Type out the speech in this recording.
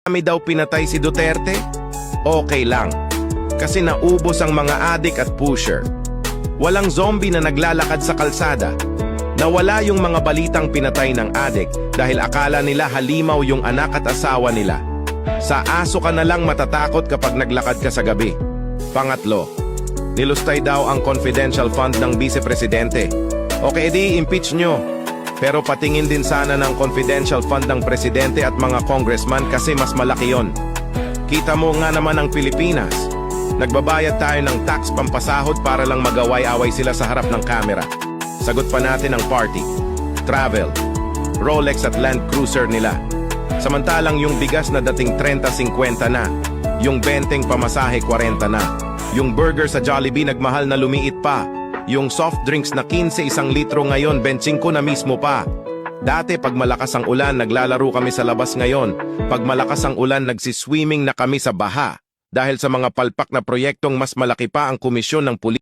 Kami daw pinatay si Duterte? Okay lang. Kasi naubos ang mga adik at pusher. Walang zombie na naglalakad sa kalsada. Nawala yung mga balitang pinatay ng adik dahil akala nila halimaw yung anak at asawa nila. Sa aso ka na lang matatakot kapag naglakad ka sa gabi. Pangatlo, nilustay daw ang confidential fund ng vice-presidente. Okay, di impeach nyo. Pero patingin din sana ng confidential fund ng presidente at mga congressman kasi mas malaki yon. Kita mo nga naman ang Pilipinas. Nagbabayad tayo ng tax pampasahod para lang magaway-away sila sa harap ng kamera. Sagot pa natin ang party, travel, Rolex at Land Cruiser nila. Samantalang yung bigas na dating 30-50 na, yung benteng pamasahe 40 na, yung burger sa Jollibee nagmahal na lumiit pa, yung soft drinks na 15 isang litro ngayon 25 na mismo pa. Dati pag malakas ang ulan naglalaro kami sa labas ngayon, pag malakas ang ulan nagsiswimming na kami sa baha. Dahil sa mga palpak na proyektong mas malaki pa ang komisyon ng pulis.